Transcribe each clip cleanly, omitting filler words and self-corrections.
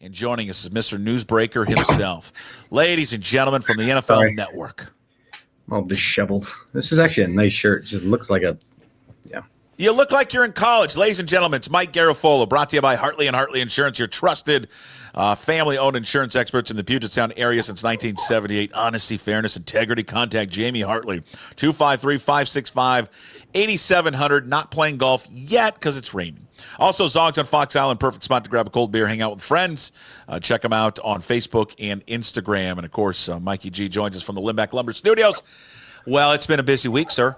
And joining us is Mr. Newsbreaker himself. Ladies and gentlemen from the NFL Network. I'm all disheveled. This is actually a nice shirt. It just looks like a, You look like you're in college. Ladies and gentlemen, it's Mike Garafolo, brought to you by Hartley and Hartley Insurance, your trusted family-owned insurance experts in the Puget Sound area since 1978. Honesty, fairness, integrity. Contact Jamie Hartley, 253-565-8700. Not playing golf yet because it's raining. Also, Zogs on Fox Island, perfect spot to grab a cold beer, hang out with friends. Check them out on Facebook and Instagram. And, of course, Mikey G joins us from the Limbeck Lumber Studios. Well, it's been a busy week, sir.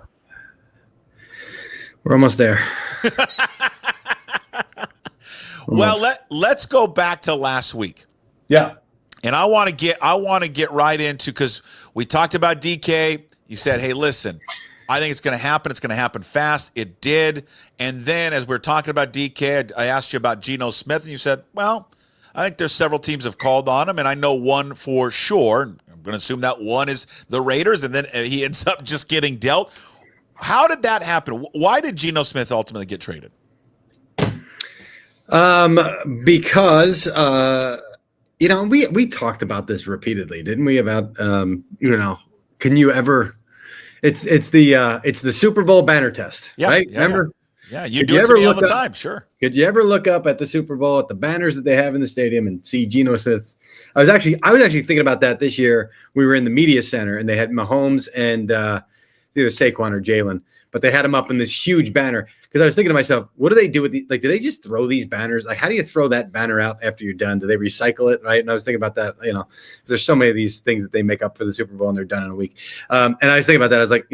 We're almost there. Well, let's go back to last week. Yeah. And I want to get right into, because we talked about DK. You said, hey, listen, I think it's going to happen. It's going to happen fast. It did. And then as we were talking about DK, I asked you about Geno Smith, and you said, well, I think there's several teams have called on him, and I know one for sure. I'm going to assume that one is the Raiders, and then he ends up just getting dealt. How did that happen? Why did Geno Smith ultimately get traded? Because we talked about this repeatedly, didn't we? About can you ever? It's the Super Bowl banner test, right? Yeah, remember? Yeah, you do it to me all the time. Sure. Could you ever look up at the Super Bowl at the banners that they have in the stadium and see Geno Smith? I was actually thinking about that this year. We were in the media center and they had Mahomes and either Saquon or Jalen, but they had him up in this huge banner. Because I was thinking to myself, what do they do with these? Like, do they just throw these banners? Like, how do you throw that banner out after you're done? Do they recycle it? Right. And I was thinking about that, there's so many of these things that they make up for the Super Bowl and they're done in a week. And I was thinking about that. I was like,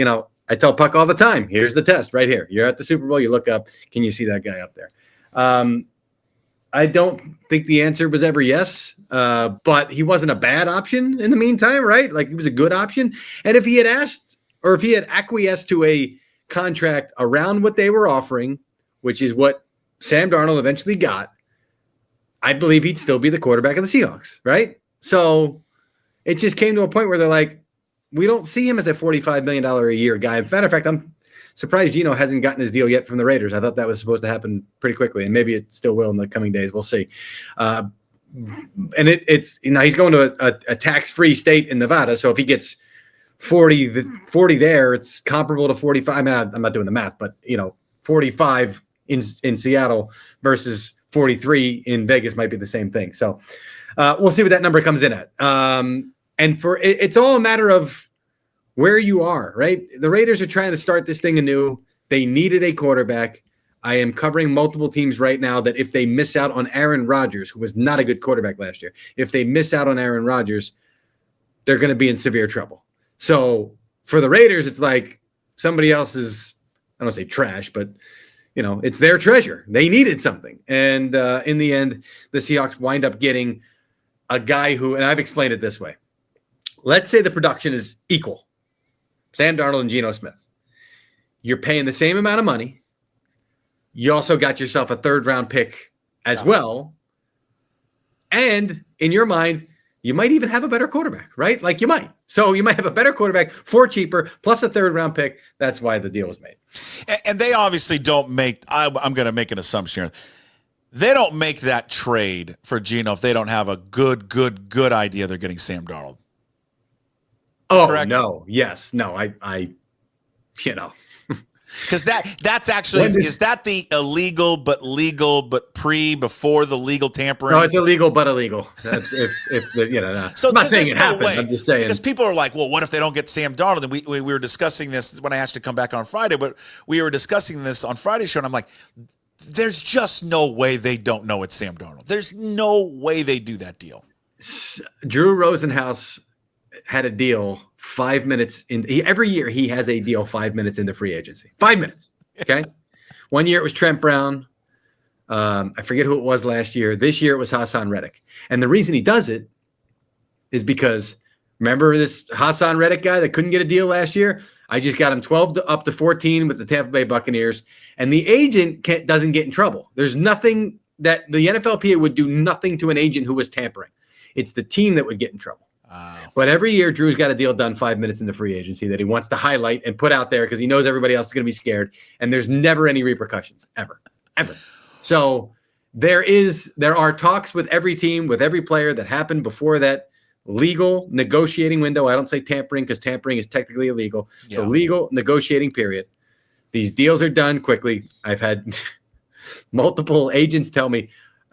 I tell Puck all the time, here's the test right here. You're at the Super Bowl. You look up. Can you see that guy up there? I don't think the answer was ever yes, but he wasn't a bad option in the meantime, right? Like, he was a good option. And if he had asked, or if he had acquiesced to a contract around what they were offering, which is what Sam Darnold eventually got, I believe he'd still be the quarterback of the Seahawks, right? So it just came to a point where they're like, we don't see him as a $45 million a year guy. As a matter of fact, I'm surprised Geno hasn't gotten his deal yet from the Raiders. I thought that was supposed to happen pretty quickly, and maybe it still will in the coming days. We'll see. And it's he's going to a tax-free state in Nevada, so if he gets 40 there, it's comparable to 45. I mean, I'm not doing the math, but 45 in Seattle versus 43 in Vegas might be the same thing. So we'll see what that number comes in at. And it's all a matter of where you are, right? The Raiders are trying to start this thing anew. They needed a quarterback. I am covering multiple teams right now that if they miss out on Aaron Rodgers, who was not a good quarterback last year, if they miss out on Aaron Rodgers, they're going to be in severe trouble. So for the Raiders, it's like somebody else's, I don't say trash, but, it's their treasure. They needed something. And in the end, the Seahawks wind up getting a guy who, and I've explained it this way. Let's say the production is equal. Sam Darnold and Geno Smith. You're paying the same amount of money. You also got yourself a third-round pick as well. And in your mind, you might even have a better quarterback, right? Like, you might. So you might have a better quarterback for cheaper, plus a third-round pick. That's why the deal was made. And they obviously don't make – I'm going to make an assumption here. They don't make that trade for Geno if they don't have a good idea they're getting Sam Darnold. Oh, correct? No. Yes. No, I Because that's actually is that the illegal but legal but before the legal tampering? No, it's illegal but illegal. That's if no. So I'm not saying it happened. I'm just saying, because people are like, well, what if they don't get Sam Darnold? And we were discussing this when I asked to come back on Friday, but we were discussing this on Friday's show, and I'm like, there's just no way they don't know it's Sam Darnold. There's no way they do that deal. Drew Rosenhaus had a deal 5 minutes in. Every year he has a deal 5 minutes into free agency. 5 minutes. Okay. One year it was Trent Brown. I forget who it was last year. This year it was Hassan Reddick. And the reason he does it is because, remember this Hassan Reddick guy that couldn't get a deal last year? I just got him 12 up to 14 with the Tampa Bay Buccaneers. And the agent doesn't get in trouble. There's nothing that the NFLPA would do nothing to an agent who was tampering. It's the team that would get in trouble. But every year, Drew's got a deal done 5 minutes into free agency that he wants to highlight and put out there because he knows everybody else is going to be scared. And there's never any repercussions, ever. So there are talks with every team, with every player that happened before that legal negotiating window. I don't say tampering because tampering is technically illegal. Yeah. So legal negotiating period. These deals are done quickly. I've had multiple agents tell me,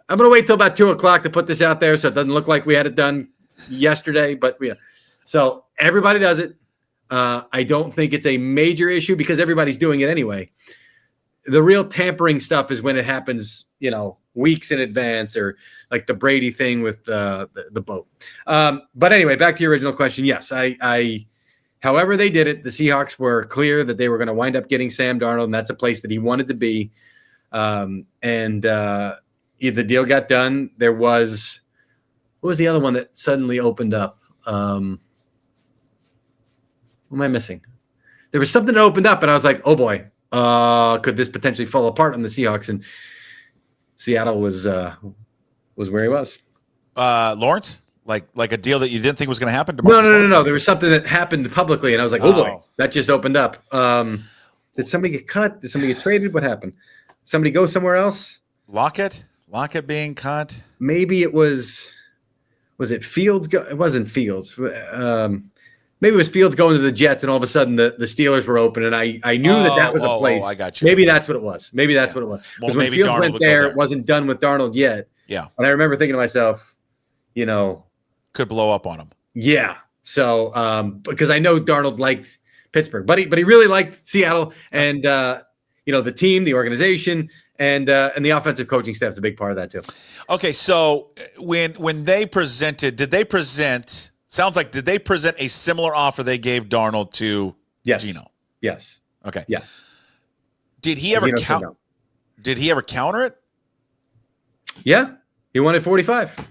I'm going to wait till about 2:00 to put this out there so it doesn't look like we had it done yesterday. But yeah, so everybody does it. I don't think it's a major issue because everybody's doing it anyway. The real tampering stuff is when it happens, weeks in advance, or like the Brady thing with the boat. But anyway, back to your original question. Yes, however they did it, the Seahawks were clear that they were going to wind up getting Sam Darnold, and that's a place that he wanted to be. The deal got done. There was, what was the other one that suddenly opened up? What am I missing? There was something that opened up, and I was like, oh boy, could this potentially fall apart on the Seahawks? And Seattle was where he was. Lawrence? Like a deal that you didn't think was going to happen? No. There was something that happened publicly, and I was like, oh boy, that just opened up. Did somebody get cut? Did somebody get traded? What happened? Somebody go somewhere else? Lockett being cut? Maybe it was it Fields? It wasn't Fields. Maybe it was Fields going to the Jets, and all of a sudden the Steelers were open, and I knew that was a place. I got you. Maybe that's what it was. Because Well, when Fields Darnold went there, it wasn't done with Darnold yet. Yeah. And I remember thinking to myself, could blow up on him. Yeah. So because I know Darnold liked Pittsburgh, but he really liked Seattle, and the team, the organization, and the offensive coaching staff is a big part of that too. Okay, so when they presented, did they present a similar offer they gave Darnold to Geno? Yes. Okay. Yes. Did he ever counter it? Yeah. He wanted 45.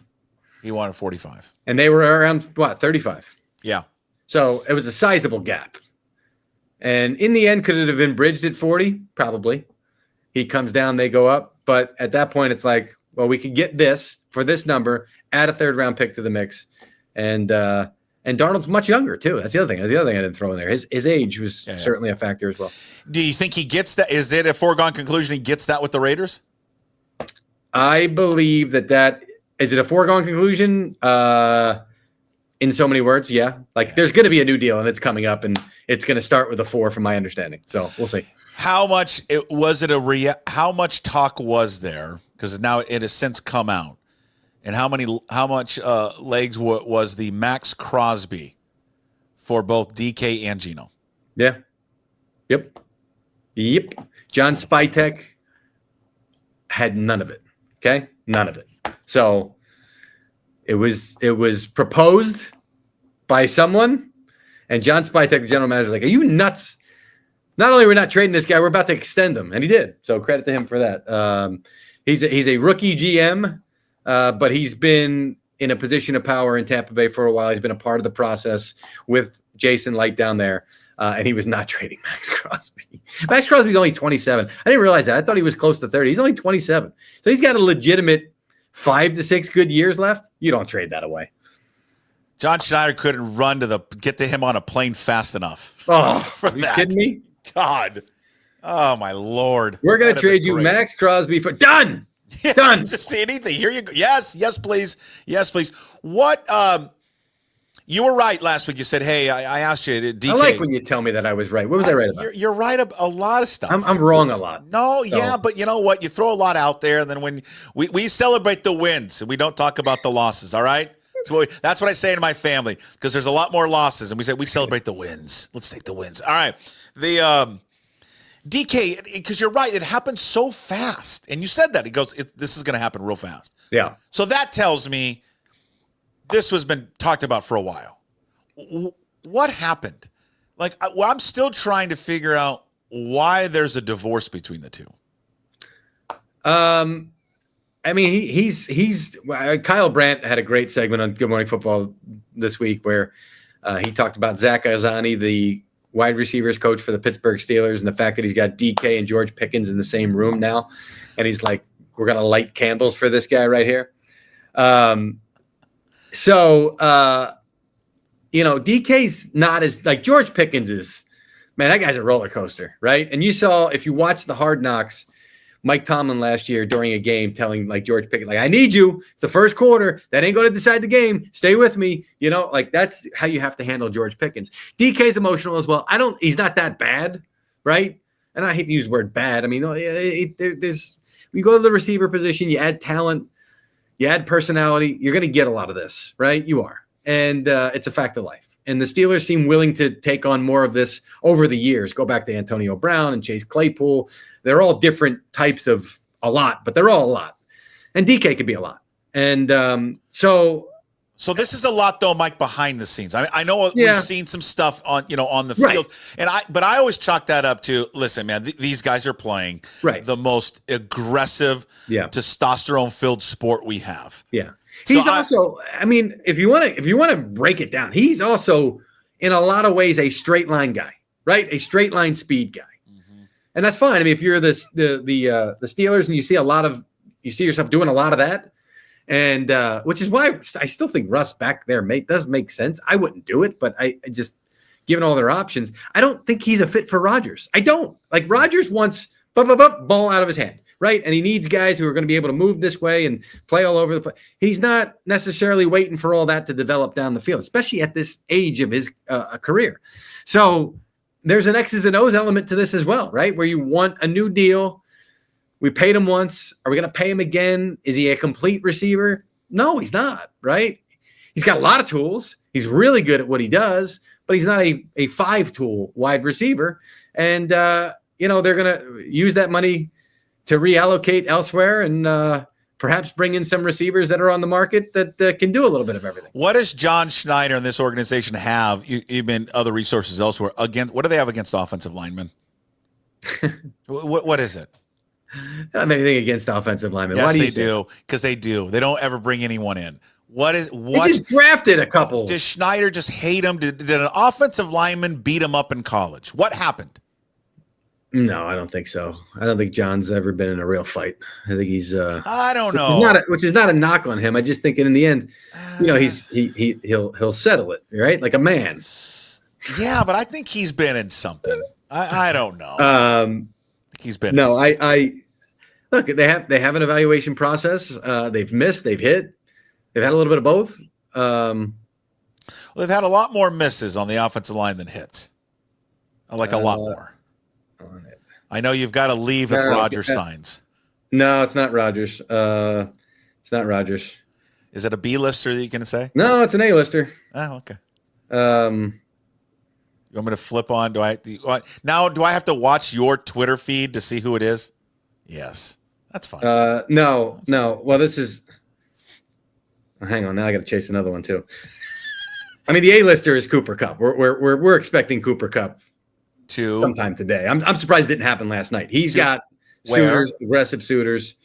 He wanted 45. And they were around 35. Yeah. So it was a sizable gap. And in the end, could it have been bridged at 40? Probably. He comes down, they go up. But at that point, it's like, well, we could get this for this number, add a third-round pick to the mix. And Darnold's much younger, too. That's the other thing. I didn't throw in there. His age was certainly a factor as well. Do you think he gets that? Is it a foregone conclusion he gets that with the Raiders? I believe that is it a foregone conclusion? In so many words, yeah. There's going to be a new deal, and it's coming up, and it's going to start with a 4, from my understanding. So we'll see. How much how much talk was there? Because now it has since come out, and how much legs was the Max Crosby for both DK and Geno? Yeah. Yep. John Spytek had none of it. Okay, none of it. So it was proposed by someone, and John Spytek, the general manager, was like, "Are you nuts? Not only are we not trading this guy, we're about to extend him," and he did. So credit to him for that. He's a rookie GM, but he's been in a position of power in Tampa Bay for a while. He's been a part of the process with Jason Light down there, and he was not trading Max Crosby. Max Crosby's only 27. I didn't realize that. I thought he was close to 30. He's only 27. So he's got a legitimate 5 to 6 good years left. You don't trade that away. John Schneider couldn't get to him on a plane fast enough. Oh, are you kidding me? God. Oh, my Lord. We're going to trade you Max Crosby for done. Yeah, done. Just anything. Here you go. Yes, please. Yes, please. What you were right last week. You said, hey, I asked you, DK. I like when you tell me that I was right. What was I right about? You're right about a lot of stuff. I'm wrong a lot. No, yeah, but you know what? You throw a lot out there, and then when we celebrate the wins, and we don't talk about the losses, all right? That's what I say to my family, because there's a lot more losses, and we say we celebrate the wins. Let's take the wins. All right. The DK, because you're right, it happened so fast. And you said that. He goes, this is going to happen real fast. Yeah. So that tells me this has been talked about for a while. What happened? I'm still trying to figure out why there's a divorce between the two. I mean, he's Kyle Brandt had a great segment on Good Morning Football this week where he talked about Zach Arzani, the wide receivers coach for the Pittsburgh Steelers, and the fact that he's got DK and George Pickens in the same room now. And he's like, we're going to light candles for this guy right here. DK's not as like George Pickens is, man, that guy's a roller coaster, right? And you saw, if you watch the Hard Knocks, Mike Tomlin last year during a game telling like George Pickett, like, I need you. It's the first quarter. That ain't going to decide the game. Stay with me. You know, like that's how you have to handle George Pickens. DK's emotional as well. He's not that bad, right? And I hate to use the word bad. I mean, there's you go to the receiver position, you add talent, you add personality, you're going to get a lot of this, right? You are. And it's a fact of life. And the Steelers seem willing to take on more of this over the years. Go back to Antonio Brown and Chase Claypool. They're all different types of a lot, but they're all a lot. And DK could be a lot. And so this is a lot, though, Mike, behind the scenes. I know we've seen some stuff on the field, but I always chalk that up to, listen, man, these guys are playing the most aggressive, testosterone-filled sport we have. Yeah. He's also, I mean, if you want to break it down, he's also in a lot of ways a straight line guy, right? A straight line speed guy, and that's fine. I mean, if you're the Steelers and you see yourself doing a lot of that, and which is why I still think Russ back there does make sense. I wouldn't do it, but I just given all their options, I don't think he's a fit for Rodgers. I don't like Rodgers wants ball out of his hand. Right. And he needs guys who are going to be able to move this way and play all over the place. He's not necessarily waiting for all that to develop down the field, especially at this age of his career. So there's an X's and O's element to this as well, right? Where you want a new deal. We paid him once. Are we going to pay him again? Is he a complete receiver? No, he's not. Right. He's got a lot of tools. He's really good at what he does, but he's not a 5-tool wide receiver. And, they're going to use that money to reallocate elsewhere and perhaps bring in some receivers that are on the market that can do a little bit of everything. What does John Schneider and this organization have, even other resources elsewhere, what do they have against offensive linemen? What is it? I don't have anything against offensive linemen. Yes, Why do they do, because they do. They don't ever bring anyone in. They just drafted a couple. Does Schneider just hate him? Did an offensive lineman beat him up in college? What happened? No, I don't think so. I don't think John's ever been in a real fight. I think he's. I don't know. Which is not a knock on him. I just think in the end, he'll settle it, right? Like a man. Yeah, but I think he's been in something. I don't know. He's been. No, I look. They have an evaluation process. They've missed. They've hit. They've had a little bit of both. Well, they've had a lot more misses on the offensive line than hits. A lot more. I know you've got to leave if Rodgers signs. No, it's not Rodgers. It's not Rodgers. Is it a B-lister that you can say? No, it's an A-lister. Oh, okay. You want me to flip on? Do I have to watch your Twitter feed to see who it is? Yes. That's fine. No. Well, this is hang on. Now I got to chase another one too. I mean, the A-lister is Cooper Kupp. We're expecting Cooper Kupp sometime today. I'm surprised it didn't happen last night. He's got suitors, aggressive suitors.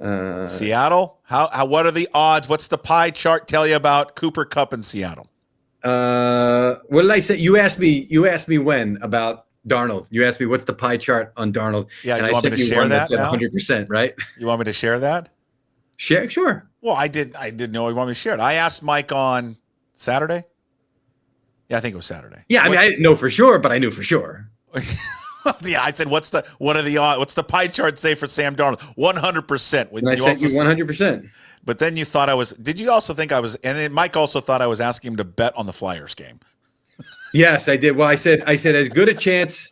Seattle? What are the odds? What's the pie chart tell you about Cooper Kupp in Seattle? What did I say? You asked me when about Darnold. You asked me what's the pie chart on Darnold. Yeah, and you want me to share that now? 100%, right? You want me to share that? Sure. Well, I didn't know you want me to share it. I asked Mike on Saturday. Yeah, I think it was Saturday. Yeah, I mean, I didn't know for sure, but I knew for sure. Yeah, I said, what's the pie chart say for Sam Darnold? 100%. And I sent you 100%. But then you thought did you also think I was, and then Mike also thought I was asking him to bet on the Flyers game. Yes, I did. Well, I said as good a chance.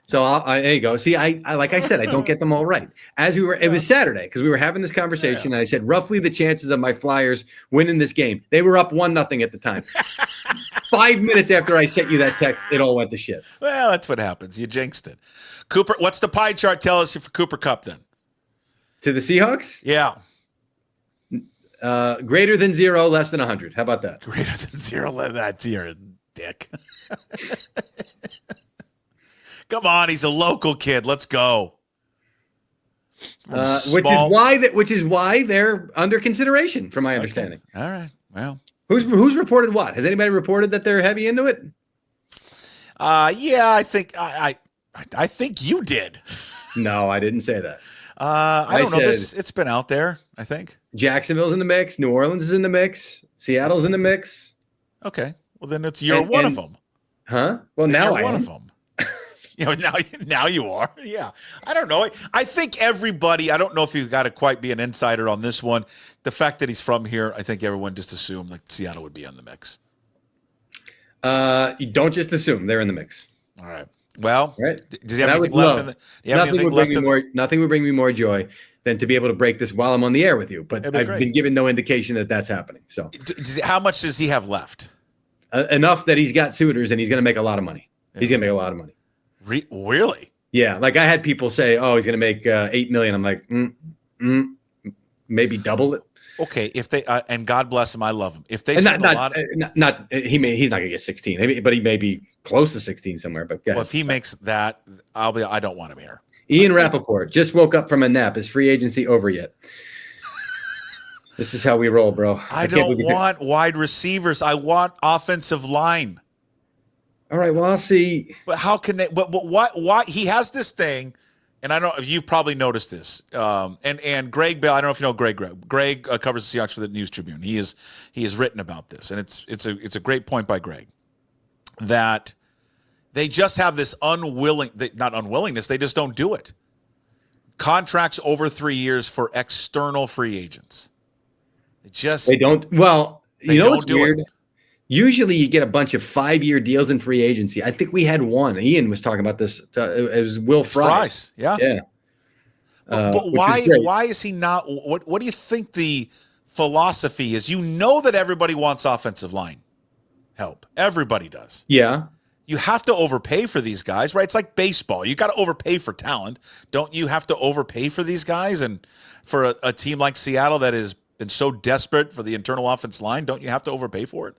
So there you go. See, I like I said, I don't get them all right. It was Saturday because we were having this conversation, and I said roughly the chances of my Flyers winning this game. They were up 1-0 at the time. 5 minutes after I sent you that text, it all went to shit. Well, that's what happens. You jinxed it. Cooper, what's the pie chart tell us for Cooper Kupp then? To the Seahawks? Yeah. Greater than 0, less than 100. How about that? Greater than 0, that's your dick. Come on, he's a local kid. Let's go. Which is why they're under consideration, from my understanding. Okay. All right. Well, who's reported what? Has anybody reported that they're heavy into it? Yeah, I think I think you did. No, I didn't say that. I don't know. It's been out there, I think. Jacksonville's in the mix. New Orleans is in the mix. Seattle's in the mix. Okay. Well, then you're one of them. Huh? Well, now you're one of them. Now you are. Yeah. I don't know. I think everybody, I don't know if you got to quite be an insider on this one. The fact that he's from here, I think everyone just assumed like Seattle would be in the mix. You don't just assume they're in the mix. All right. Well, right. Does he have anything left? Nothing would bring me more joy than to be able to break this while I'm on the air with you. But I've been given no indication that that's happening. So, how much does he have left? Enough that he's got suitors and he's going to make a lot of money. He's going to make a lot of money. Really? Yeah. Like I had people say, "Oh, he's going to make $8 million." I'm like, maybe double it. Okay, if they and God bless him, I love him. If they spend a lot, he's not going to get 16, but he may be close to 16 somewhere. But if he makes that, I don't want him here. Ian Rappaport just woke up from a nap. Is free agency over yet? This is how we roll, bro. I don't want wide receivers. I want offensive line. All right, well, I'll see. But how can they? But why he has this thing? And I don't know if you've probably noticed this. And Greg Bell, I don't know if you know Greg. Greg covers the Seahawks for the News Tribune. He has written about this, and it's a great point by Greg that they just have this not unwillingness. They just don't do it. Contracts over 3 years for external free agents. They don't. Well, you know what's weird? Usually you get a bunch of 5-year deals in free agency. I think we had one. Ian was talking about this. It was Will Fries. Yeah. But why is he not? What do you think the philosophy is? You know that everybody wants offensive line help. Everybody does. Yeah. You have to overpay for these guys, right? It's like baseball. You got to overpay for talent. Don't you have to overpay for these guys? And for a team like Seattle that has been so desperate for the internal offense line, don't you have to overpay for it?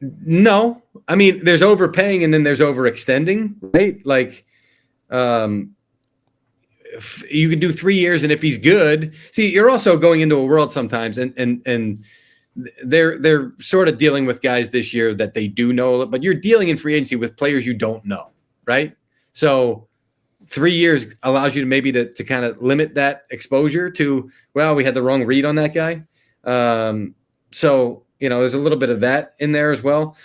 No, I mean, there's overpaying and then there's overextending, right? Like, you can do 3 years, and if he's good, see, you're also going into a world sometimes, and they're sort of dealing with guys this year that they do know, but you're dealing in free agency with players you don't know, right? So 3 years allows you to maybe to kind of limit that exposure to, well, we had the wrong read on that guy. So, there's a little bit of that in there as well.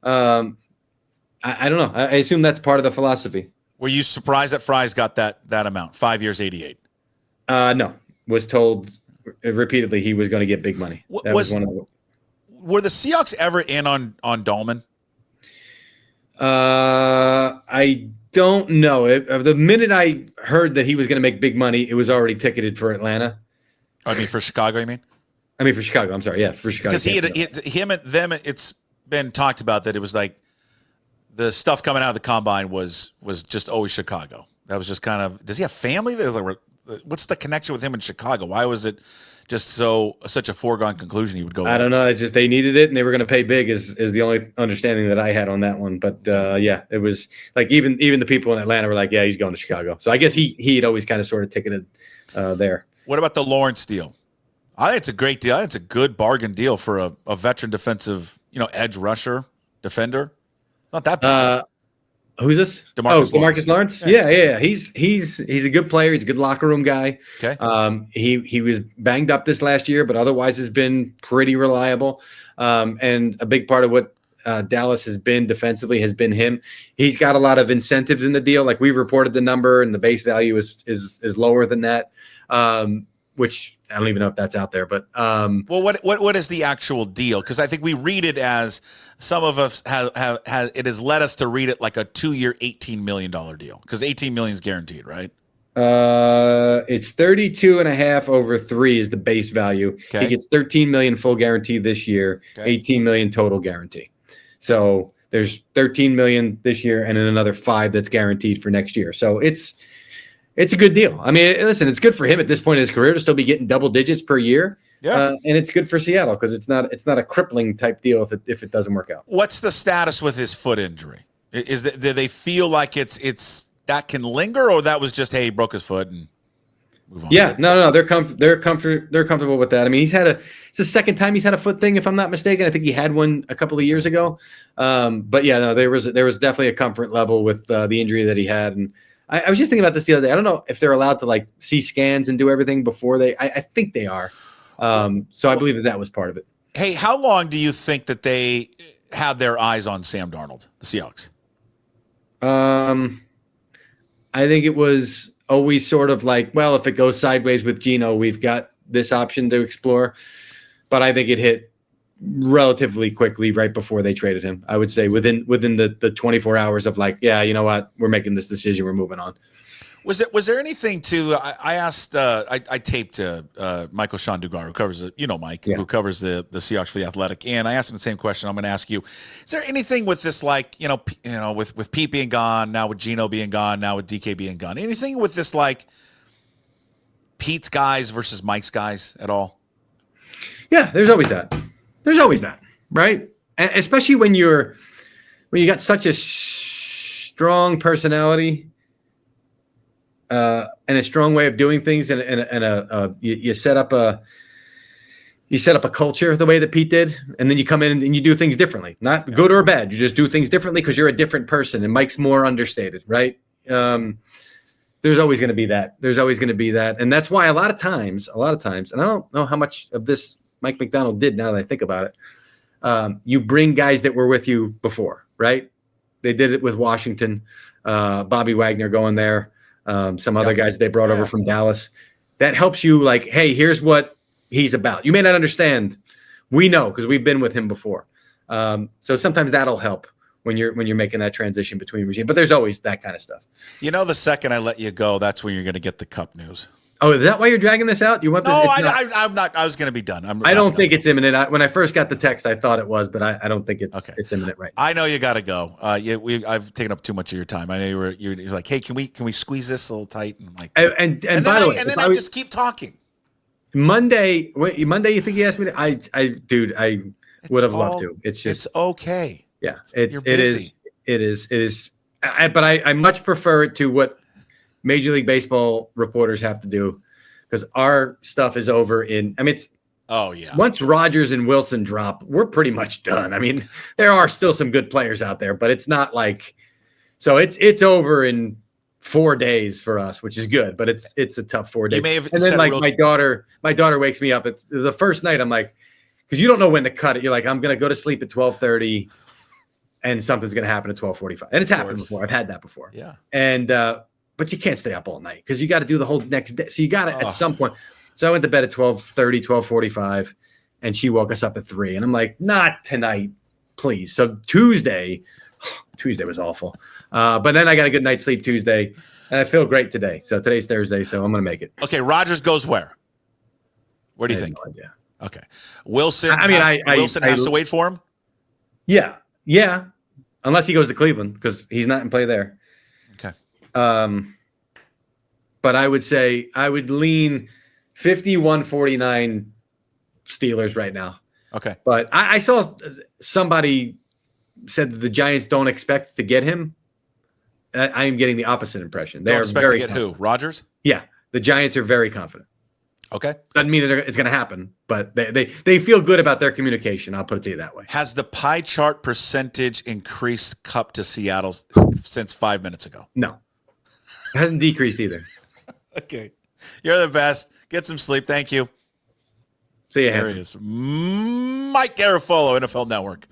I don't know. I assume that's part of the philosophy. Were you surprised that Fries got that amount? 5 years, 88. No, was told repeatedly he was going to get big money. That was one of them. Were the Seahawks ever in on Dahlman? I don't know. The minute I heard that he was going to make big money, it was already ticketed for Atlanta. I mean, for Chicago, you mean? I mean, for Chicago. I'm sorry. Yeah, for Chicago. Because him and them, it's been talked about that it was like the stuff coming out of the combine was just always Chicago. That was just kind of, does he have family there? What's the connection with him in Chicago? Why was it just such a foregone conclusion he would go? I don't know. It's just they needed it and they were going to pay big is the only understanding that I had on that one. But yeah, it was like even the people in Atlanta were like, yeah, he's going to Chicago. So I guess he'd always kind of sort of ticketed there. What about the Lawrence deal? I think it's a great deal. I think it's a good bargain deal for a veteran defensive, edge rusher, defender. Not that bad. Who's this? DeMarcus Lawrence. Yeah. He's a good player. He's a good locker room guy. Okay. He was banged up this last year, but otherwise has been pretty reliable. And a big part of what Dallas has been defensively has been him. He's got a lot of incentives in the deal. Like we reported the number, and the base value is lower than that. Which I don't even know if that's out there, but well, what is the actual deal? Because I think we read it as some of us have it has led us to read it like a 2-year, $18 million deal because $18 million is guaranteed, right? It's 32.5 over 3 is the base value. Okay. He gets 13 million full guarantee this year, 18 million total guarantee. So there's 13 million this year and then another 5 that's guaranteed for next year. So it's a good deal. I mean, listen, it's good for him at this point in his career to still be getting double digits per year. Yeah. And it's good for Seattle because it's not a crippling type deal if it doesn't work out. What's the status with his foot injury? Do they feel like it's that can linger, or that was just, hey, he broke his foot and move on? Yeah, no, they're comfortable with that. I mean, it's the second time he's had a foot thing, if I'm not mistaken. I think he had one a couple of years ago. But yeah, no, there was definitely a comfort level with the injury that he had. And I was just thinking about this the other day. I don't know if they're allowed to like see scans and do everything before I think they are. So I believe that was part of it. Hey, how long do you think that they had their eyes on Sam Darnold, the Seahawks? I think it was always sort of like, well, if it goes sideways with Geno, we've got this option to explore. But I think it hit relatively quickly right before they traded him. I would say within the 24 hours of like, yeah, you know what, we're making this decision, we're moving on. Was there anything to? I asked. I taped Michael Sean Dugar, who covers Mike, who covers the Seahawks for the Athletic, and I asked him the same question. I'm going to ask you: is there anything with this, like with Pete being gone, now with Geno being gone, now with DK being gone, anything with this like Pete's guys versus Mike's guys at all? Yeah, there's always that. There's always that, right? And especially when you got such a strong personality. And a strong way of doing things, and you set up a culture the way that Pete did, and then you come in and you do things differently, not good or bad. You just do things differently because you're a different person, and Mike's more understated, right? There's always going to be that. There's always going to be that, and that's why a lot of times, and I don't know how much of this Mike McDonald did now that I think about it. You bring guys that were with you before, right? They did it with Washington, Bobby Wagner going there. Some other guys they brought over from Dallas. That helps you like, hey, here's what he's about. You may not understand. We know because we've been with him before. So sometimes that'll help when you're making that transition between regimes. But there's always that kind of stuff. The second I let you go, that's when you're going to get the Cup news. Oh, is that why you're dragging this out? You want? No, I'm not. I was going to be done. I don't think it's imminent. When I first got the text, I thought it was, but I don't think it's imminent right now. I know you got to go. I've taken up too much of your time. I know you're like, hey, can we squeeze this a little tight? And like, and by the way, and then I just keep talking. Monday, you think he asked me to? I would have loved to. It's just it's okay. Yeah, it is. But I much prefer it to what Major League Baseball reporters have to do, because our stuff is over it's once Rodgers and Wilson drop, we're pretty much done. I mean, there are still some good players out there, but it's not like, so it's over in 4 days for us, which is good, but it's a tough 4 days. And then like my daughter wakes me up at the first night. I'm like, because you don't know when to cut it. You're like, I'm going to go to sleep at 12:30 and something's going to happen at 12:45. And it's happened before. I've had that before. Yeah. And, but you can't stay up all night because you got to do the whole next day. So you got to at some point. So I went to bed at 12:30, 12:45, and she woke us up at 3. And I'm like, not tonight, please. So Tuesday was awful. But then I got a good night's sleep Tuesday, and I feel great today. So today's Thursday, so I'm going to make it. Okay, Rodgers goes where? Where do you think? No idea. Okay. Wilson, Wilson has to wait for him? Yeah. Yeah. Unless he goes to Cleveland, because he's not in play there. Okay. But I would say I would lean 51-49 Steelers right now. Okay. But I saw somebody said that the Giants don't expect to get him. I am getting the opposite impression. They are very to get who? Rodgers? Yeah. The Giants are very confident. Okay. Doesn't mean that it's going to happen, but they feel good about their communication. I'll put it to you that way. Has the pie chart percentage increased Cup to Seattle since 5 minutes ago? No. It hasn't decreased either. Okay. You're the best. Get some sleep. Thank you. See you, There he is. Mike Garafolo, NFL Network.